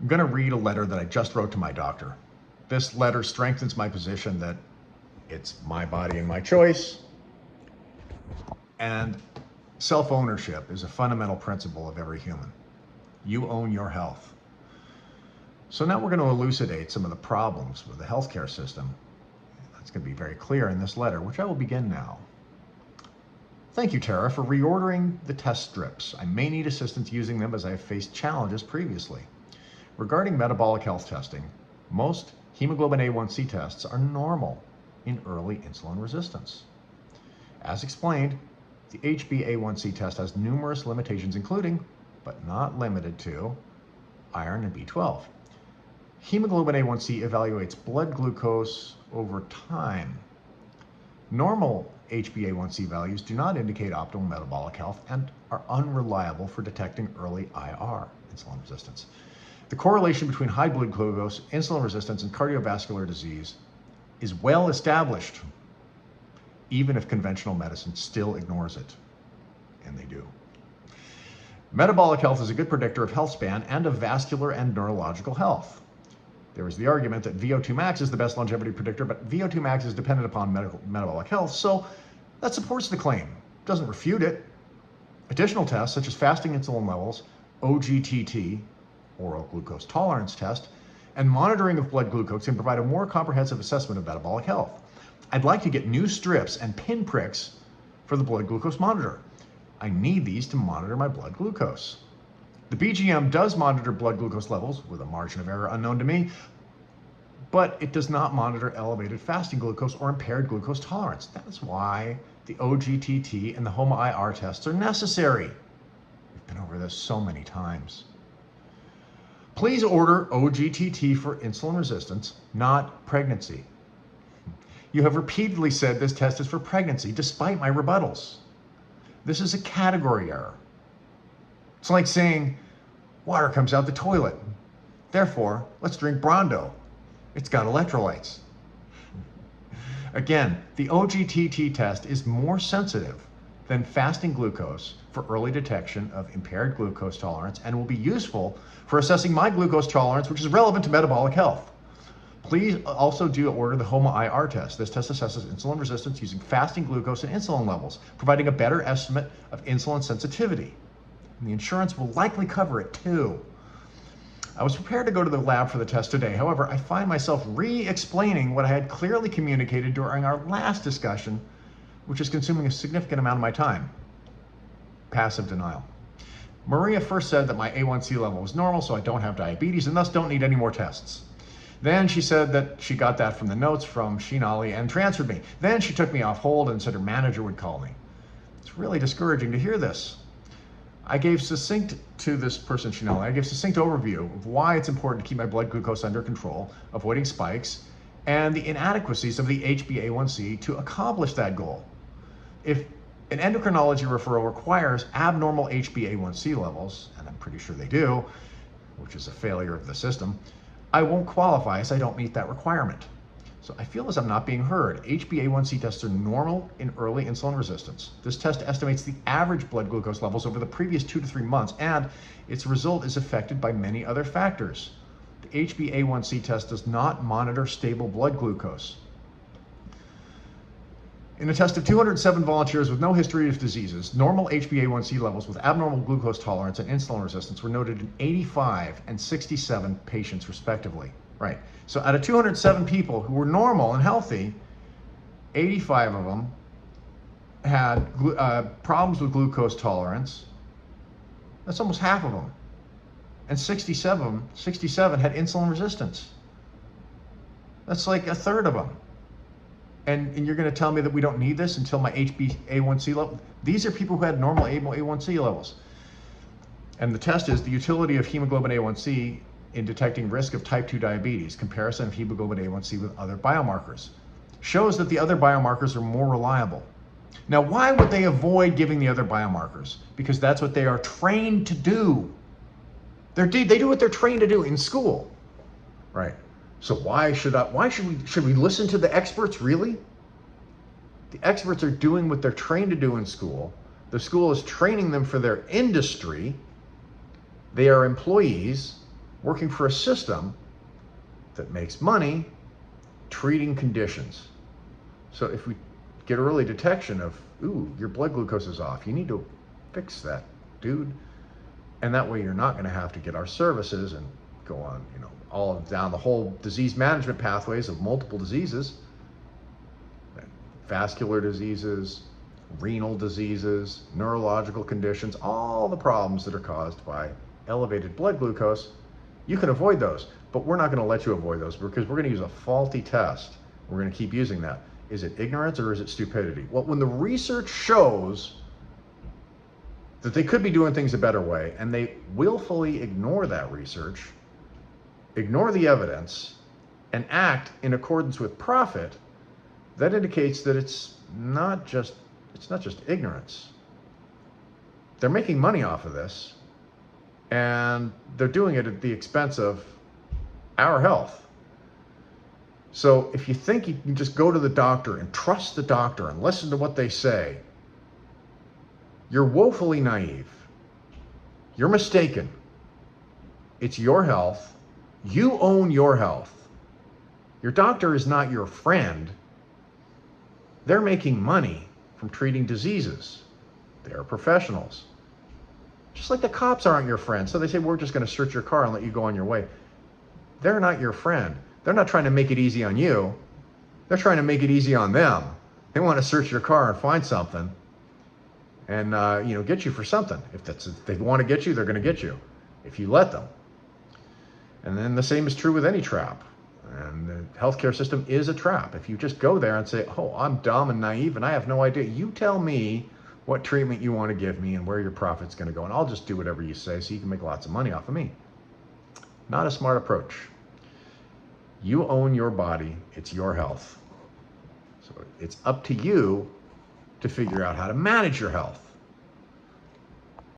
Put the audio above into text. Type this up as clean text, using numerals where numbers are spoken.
I'm going to read a letter that I just wrote to my doctor. This letter strengthens my position that it's my body and my choice, and self-ownership is a fundamental principle of every human. You own your health. So now we're going to elucidate some of the problems with the healthcare system. That's going to be very clear in this letter, which I will begin now. Thank you, Tara, for reordering the test strips. I may need assistance using them as I have faced challenges previously. Regarding metabolic health testing, most hemoglobin A1C tests are normal in early insulin resistance. As explained, the HbA1c test has numerous limitations, including, but not limited to, iron and B12. Hemoglobin A1c evaluates blood glucose over time. Normal HbA1c values do not indicate optimal metabolic health and are unreliable for detecting early IR, insulin resistance. The correlation between high blood glucose, insulin resistance, and cardiovascular disease is well established, even if conventional medicine still ignores it, and they do. Metabolic health is a good predictor of health span and of vascular and neurological health. There is the argument that VO2 max is the best longevity predictor, but VO2 max is dependent upon metabolic health, so that supports the claim, doesn't refute it. Additional tests, such as fasting insulin levels, OGTT, oral glucose tolerance test, and monitoring of blood glucose can provide a more comprehensive assessment of metabolic health. I'd like to get new strips and pinpricks for the blood glucose monitor. I need these to monitor my blood glucose. The BGM does monitor blood glucose levels with a margin of error unknown to me, but it does not monitor elevated fasting glucose or impaired glucose tolerance. That's why the OGTT and the HOMA-IR tests are necessary. We've been over this so many times. Please order OGTT for insulin resistance, not pregnancy. You have repeatedly said this test is for pregnancy, despite my rebuttals. This is a category error. It's like saying, water comes out the toilet. Therefore, let's drink Brondo. It's got electrolytes. Again, the OGTT test is more sensitive than fasting glucose for early detection of impaired glucose tolerance and will be useful for assessing my glucose tolerance, which is relevant to metabolic health. Please also do order the HOMA-IR test. This test assesses insulin resistance using fasting glucose and insulin levels, providing a better estimate of insulin sensitivity. And the insurance will likely cover it too. I was prepared to go to the lab for the test today. However, I find myself re-explaining what I had clearly communicated during our last discussion, which is consuming a significant amount of my time. Passive denial. Maria first said that my A1C level was normal, so I don't have diabetes and thus don't need any more tests. Then she said that she got that from the notes from Shinali and transferred me. Then she took me off hold and said her manager would call me. It's really discouraging to hear this. I gave succinct to this person, Shinali, I gave succinct overview of why it's important to keep my blood glucose under control, avoiding spikes, and the inadequacies of the HbA1c to accomplish that goal. If an endocrinology referral requires abnormal HbA1c levels, and I'm pretty sure they do, which is a failure of the system, I won't qualify as I don't meet that requirement. So I feel as I'm not being heard. HbA1c tests are normal in early insulin resistance. This test estimates the average blood glucose levels over the previous 2 to 3 months, and its result is affected by many other factors. The HbA1c test does not monitor stable blood glucose. In a test of 207 volunteers with no history of diseases, normal HbA1c levels with abnormal glucose tolerance and insulin resistance were noted in 85 and 67 patients respectively. Right. So out of 207 people who were normal and healthy, 85 of them had problems with glucose tolerance. That's almost half of them. And 67 had insulin resistance. That's like a third of them. And you're going to tell me that we don't need this until my HbA1c level? These are people who had normal A1c levels. And the test is the utility of hemoglobin A1c in detecting risk of type 2 diabetes, comparison of hemoglobin A1c with other biomarkers. Shows that the other biomarkers are more reliable. Now, why would they avoid giving the other biomarkers? Because that's what they are trained to do. They do what they're trained to do in school, right? So should we listen to the experts, really? The experts are doing what they're trained to do in school. The school is training them for their industry. They are employees. working for a system that makes money treating conditions. So if we get early detection of, ooh, your blood glucose is off, you need to fix that, dude. And that way you're not going to have to get our services and go on, all down the whole disease management pathways of multiple diseases, vascular diseases, renal diseases, neurological conditions, all the problems that are caused by elevated blood glucose. You can avoid those, but we're not going to let you avoid those because we're going to use a faulty test. We're going to keep using that. Is it ignorance or is it stupidity? Well, when the research shows that they could be doing things a better way and they willfully ignore that research, ignore the evidence, and act in accordance with profit, that indicates that it's not just ignorance. They're making money off of this, and they're doing it at the expense of our health. So if you think you can just go to the doctor and trust the doctor and listen to what they say, you're woefully naive. You're mistaken. It's your health. You own your health. Your doctor is not your friend. They're making money from treating diseases. They're professionals. Just like the cops aren't your friend. So they say, we're just going to search your car and let you go on your way. They're not your friend. They're not trying to make it easy on you. They're trying to make it easy on them. They want to search your car and find something and get you for something. If they want to get you, they're going to get you if you let them. And then the same is true with any trap. And the healthcare system is a trap. If you just go there and say, oh, I'm dumb and naive and I have no idea, you tell me what treatment you want to give me and where your profit's going to go, and I'll just do whatever you say so you can make lots of money off of me. Not a smart approach. You own your body. It's your health. So it's up to you to figure out how to manage your health.